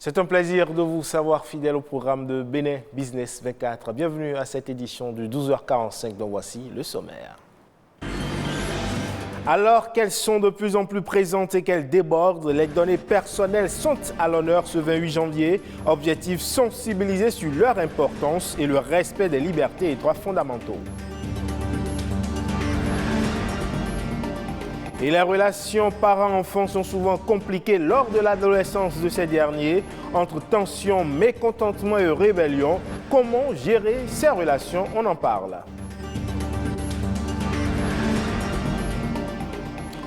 C'est un plaisir de vous savoir fidèle au programme de Bénin Business 24. Bienvenue à cette édition du 12h45, dont voici le sommaire. Alors qu'elles sont de plus en plus présentes et qu'elles débordent, les données personnelles sont à l'honneur ce 28 janvier. Objectif, sensibiliser sur leur importance et le respect des libertés et droits fondamentaux. Et les relations parents-enfants sont souvent compliquées lors de l'adolescence de ces derniers. Entre tensions, mécontentement et rébellion, comment gérer ces relations? On en parle.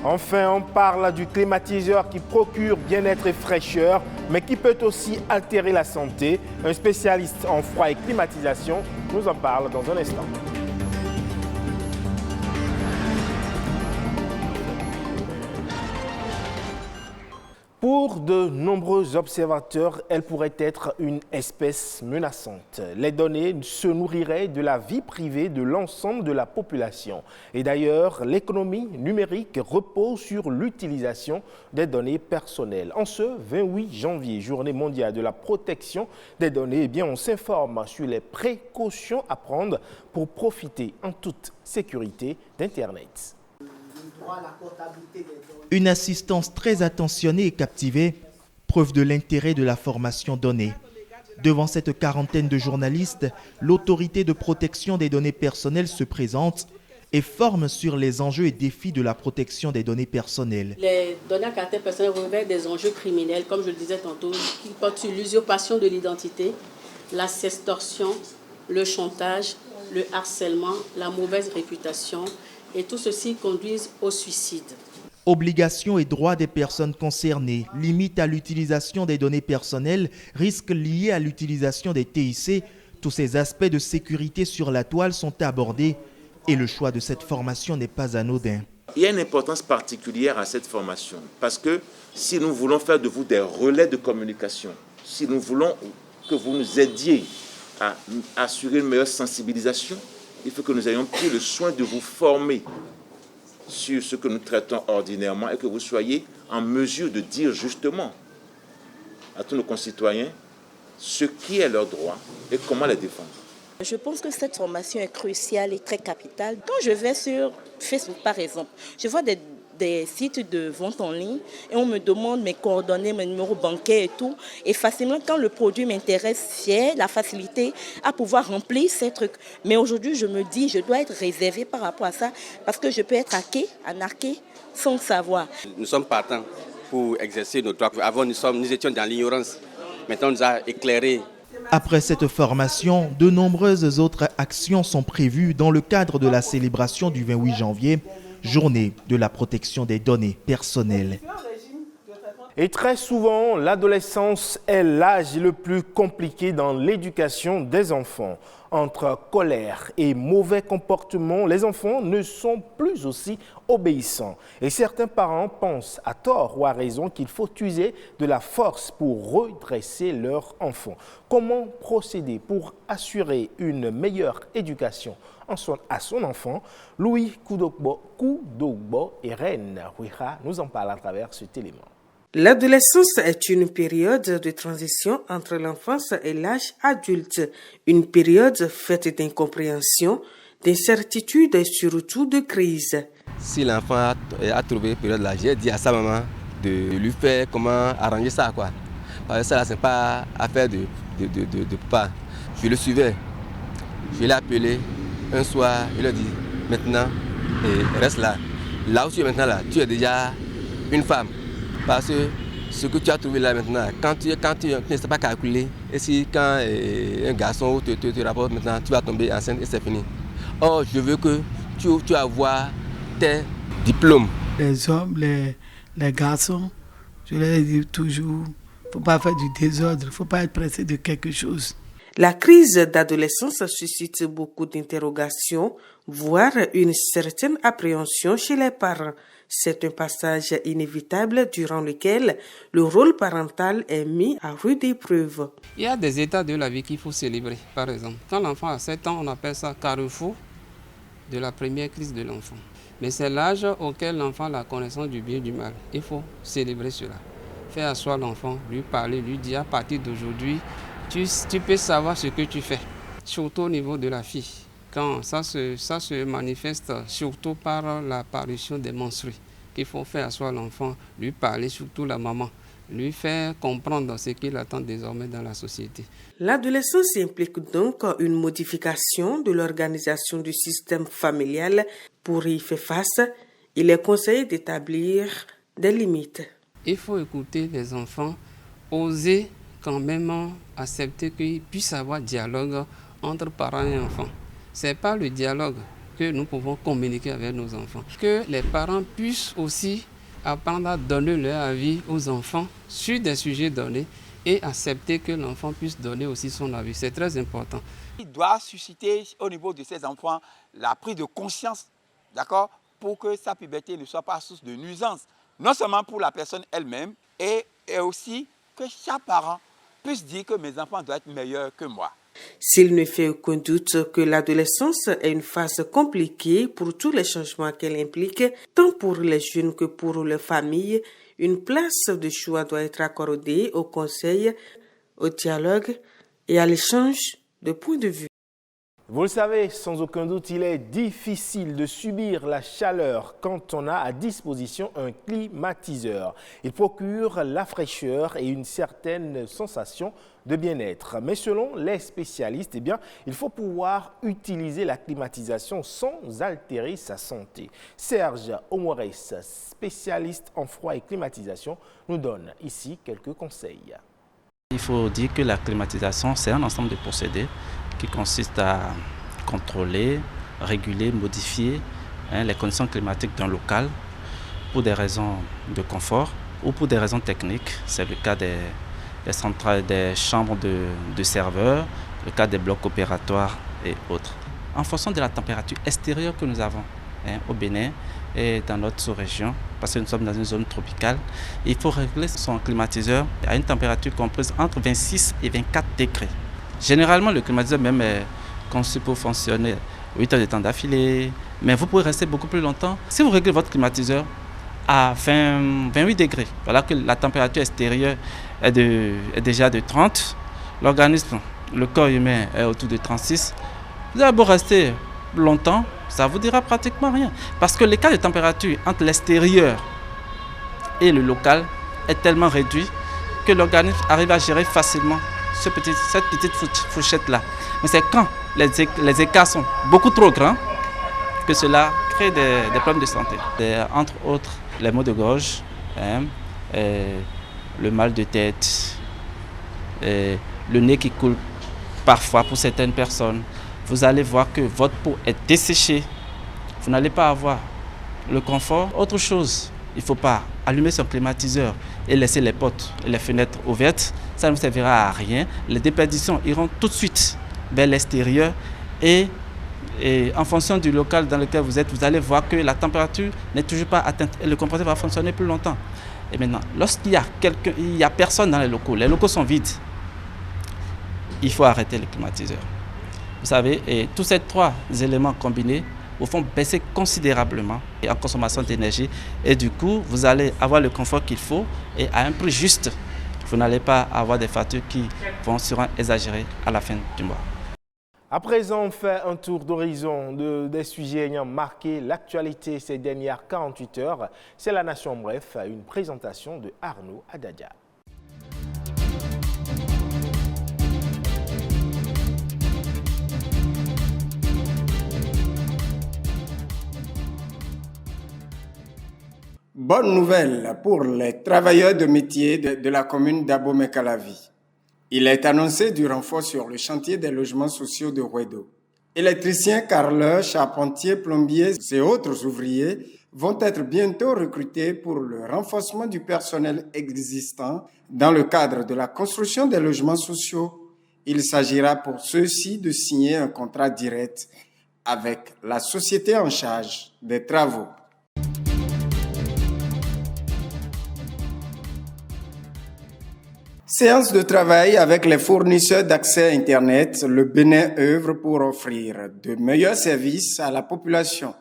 Enfin, on parle du climatiseur qui procure bien-être et fraîcheur, mais qui peut aussi altérer la santé. Un spécialiste en froid et climatisation nous en parle dans un instant. Pour de nombreux observateurs, elle pourrait être une espèce menaçante. Les données se nourriraient de la vie privée de l'ensemble de la population. Et d'ailleurs, l'économie numérique repose sur l'utilisation des données personnelles. En ce 28 janvier, journée mondiale de la protection des données, on s'informe sur les précautions à prendre pour profiter en toute sécurité d'Internet. Une assistance très attentionnée et captivée, preuve de l'intérêt de la formation donnée. Devant cette quarantaine de journalistes, l'autorité de protection des données personnelles se présente et forme sur les enjeux et défis de la protection des données personnelles. Les données à caractère personnel revêtent des enjeux criminels, comme je le disais tantôt, qui portent sur l'usurpation de l'identité, la sextorsion, le chantage, le harcèlement, la mauvaise réputation, et tout ceci conduisent au suicide. Obligations et droits des personnes concernées, limites à l'utilisation des données personnelles, risques liés à l'utilisation des TIC, tous ces aspects de sécurité sur la toile sont abordés et le choix de cette formation n'est pas anodin. Il y a une importance particulière à cette formation parce que si nous voulons faire de vous des relais de communication, si nous voulons que vous nous aidiez à assurer une meilleure sensibilisation, il faut que nous ayons pris le soin de vous former sur ce que nous traitons ordinairement et que vous soyez en mesure de dire justement à tous nos concitoyens ce qui est leur droit et comment les défendre. Je pense que cette formation est cruciale et très capitale. Quand je vais sur Facebook, par exemple, je vois des sites de vente en ligne et on me demande mes coordonnées, mes numéros bancaires et tout. Et facilement, quand le produit m'intéresse, j'ai la facilité à pouvoir remplir ces trucs. Mais aujourd'hui, je me dis, je dois être réservée par rapport à ça parce que je peux être hacké, anarqué sans savoir. Nous sommes partants pour exercer nos droits. Avant, nous étions dans l'ignorance. Maintenant, on nous a éclairés. Après cette formation, de nombreuses autres actions sont prévues dans le cadre de la célébration du 28 janvier, journée de la protection des données personnelles. Et très souvent, l'adolescence est l'âge le plus compliqué dans l'éducation des enfants. Entre colère et mauvais comportements, les enfants ne sont plus aussi obéissants. Et certains parents pensent, à tort ou à raison, qu'il faut user de la force pour redresser leur enfant. Comment procéder pour assurer une meilleure éducation à son enfant? Louis Koudogbo et Reine Ouira nous en parlent à travers cet élément. L'adolescence est une période de transition entre l'enfance et l'âge adulte, une période faite d'incompréhension, d'incertitude et surtout de crise. Si l'enfant a trouvé une période là, j'ai dit à sa maman de lui faire comment arranger ça, quoi. Parce que ça là, c'est pas affaire de pas. Je le suivais. Je l'ai appelé un soir, il a dit maintenant, reste là. Là où tu es maintenant là, tu es déjà une femme. Parce que ce que tu as trouvé là maintenant, quand tu ne sais pas calculer, et si quand un garçon te rapporte maintenant, tu vas tomber enceinte et c'est fini. Or, je veux que tu avoir tes diplômes. Les hommes, les garçons, je leur dis toujours, il ne faut pas faire du désordre, il ne faut pas être pressé de quelque chose. La crise d'adolescence suscite beaucoup d'interrogations, voire une certaine appréhension chez les parents. C'est un passage inévitable durant lequel le rôle parental est mis à rude épreuve. Il y a des états de la vie qu'il faut célébrer. Par exemple, quand l'enfant a 7 ans, on appelle ça carrefour de la première crise de l'enfant. Mais c'est l'âge auquel l'enfant a la connaissance du bien et du mal. Il faut célébrer cela. faire asseoir l'enfant, lui parler, lui dire à partir d'aujourd'hui, tu peux savoir ce que tu fais, surtout au niveau de la fille. Quand ça se manifeste surtout par l'apparition des menstrues, qu'il faut faire asseoir l'enfant, lui parler, surtout la maman, lui faire comprendre ce qu'il attend désormais dans la société. L'adolescence implique donc une modification de l'organisation du système familial. Pour y faire face, il est conseillé d'établir des limites. Il faut écouter les enfants, oser quand même accepter qu'il puisse y avoir dialogue entre parents et enfants. Ce n'est pas le dialogue que nous pouvons communiquer avec nos enfants. Que les parents puissent aussi apprendre à donner leur avis aux enfants sur des sujets donnés et accepter que l'enfant puisse donner aussi son avis. C'est très important. Il doit susciter au niveau de ces enfants la prise de conscience, d'accord, pour que sa puberté ne soit pas source de nuisance, non seulement pour la personne elle-même, et aussi que chaque parent puisse dire que mes enfants doivent être meilleurs que moi. S'il ne fait aucun doute que l'adolescence est une phase compliquée pour tous les changements qu'elle implique, tant pour les jeunes que pour les familles, une place de choix doit être accordée au conseil, au dialogue et à l'échange de points de vue. Vous le savez, sans aucun doute, il est difficile de subir la chaleur quand on a à disposition un climatiseur. Il procure la fraîcheur et une certaine sensation de bien-être. Mais selon les spécialistes, il faut pouvoir utiliser la climatisation sans altérer sa santé. Serge Omores, spécialiste en froid et climatisation, nous donne ici quelques conseils. Il faut dire que la climatisation, c'est un ensemble de procédés qui consiste à contrôler, réguler, modifier les conditions climatiques d'un local pour des raisons de confort ou pour des raisons techniques. C'est le cas des centrales, des chambres de serveurs, le cas des blocs opératoires et autres. En fonction de la température extérieure que nous avons au Bénin et dans notre sous-région, parce que nous sommes dans une zone tropicale, il faut régler son climatiseur à une température comprise entre 26 et 24 degrés. Généralement, le climatiseur même est conçu pour fonctionner 8 heures de temps d'affilée, mais vous pouvez rester beaucoup plus longtemps. Si vous réglez votre climatiseur à 28 degrés, voilà que la température extérieure est déjà de 30, l'organisme, le corps humain est autour de 36, vous allez beau rester longtemps, ça ne vous dira pratiquement rien. Parce que l'écart de température entre l'extérieur et le local est tellement réduit que l'organisme arrive à gérer facilement cette petite fourchette-là. Mais c'est quand les écarts sont beaucoup trop grands que cela crée des problèmes de santé. Entre autres, les maux de gorge, le mal de tête, le nez qui coule parfois pour certaines personnes. Vous allez voir que votre peau est desséchée. Vous n'allez pas avoir le confort. Autre chose, il ne faut pas allumer son climatiseur et laisser les portes et les fenêtres ouvertes. Ça ne vous servira à rien. Les déperditions iront tout de suite vers l'extérieur et en fonction du local dans lequel vous êtes, vous allez voir que la température n'est toujours pas atteinte et le compresseur va fonctionner plus longtemps. Et maintenant, lorsqu'il y a personne dans les locaux sont vides, il faut arrêter le climatiseur. Vous savez, et tous ces trois éléments combinés vous font baisser considérablement en consommation d'énergie et du coup, vous allez avoir le confort qu'il faut et à un prix juste. Vous n'allez pas avoir des factures qui seront exagérées à la fin du mois. À présent, on fait un tour d'horizon des sujets ayant marqué l'actualité ces dernières 48 heures. C'est La Nation Bref, une présentation de Arnaud Adadia. Bonne nouvelle pour les travailleurs de métier de la commune d'Abomey-Calavi. Il est annoncé du renfort sur le chantier des logements sociaux de Rouedo. Électriciens, carreleurs, charpentiers, plombiers et autres ouvriers vont être bientôt recrutés pour le renforcement du personnel existant dans le cadre de la construction des logements sociaux. Il s'agira pour ceux-ci de signer un contrat direct avec la société en charge des travaux. Séance de travail avec les fournisseurs d'accès à Internet, le Bénin œuvre pour offrir de meilleurs services à la population.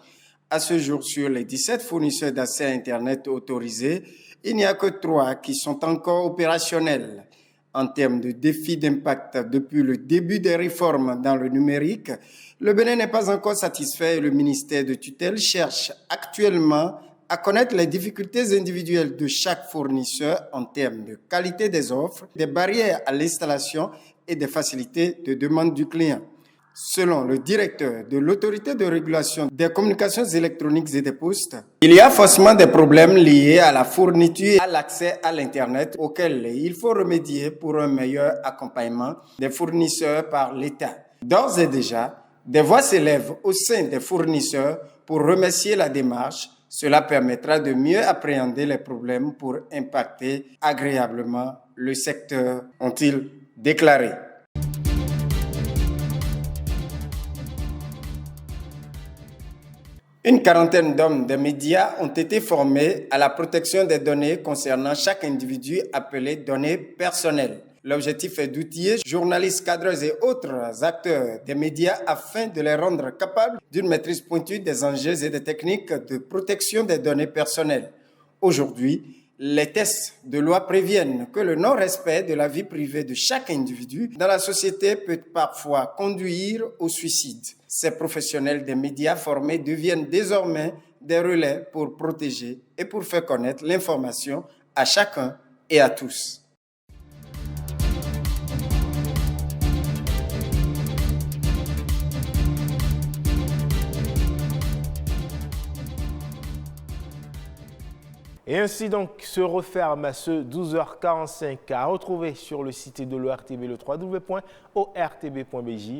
À ce jour, sur les 17 fournisseurs d'accès à Internet autorisés, il n'y a que 3 qui sont encore opérationnels. En termes de défis d'impact depuis le début des réformes dans le numérique, le Bénin n'est pas encore satisfait et le ministère de tutelle cherche actuellement à connaître les difficultés individuelles de chaque fournisseur en termes de qualité des offres, des barrières à l'installation et des facilités de demande du client. Selon le directeur de l'autorité de régulation des communications électroniques et des postes, il y a forcément des problèmes liés à la fourniture et à l'accès à l'Internet auxquels il faut remédier pour un meilleur accompagnement des fournisseurs par l'État. D'ores et déjà, des voix s'élèvent au sein des fournisseurs pour remercier la démarche. Cela permettra de mieux appréhender les problèmes pour impacter agréablement le secteur, ont-ils déclaré. Une quarantaine d'hommes des médias ont été formés à la protection des données concernant chaque individu appelé données personnelles. L'objectif est d'outiller journalistes, cadreurs et autres acteurs des médias afin de les rendre capables d'une maîtrise pointue des enjeux et des techniques de protection des données personnelles. Aujourd'hui, les tests de loi préviennent que le non-respect de la vie privée de chaque individu dans la société peut parfois conduire au suicide. Ces professionnels des médias formés deviennent désormais des relais pour protéger et pour faire connaître l'information à chacun et à tous. Et ainsi donc se referme ce 12h45 à retrouver sur le site de l'ORTB, le www.ortb.bj.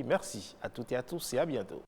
Merci à toutes et à tous et à bientôt.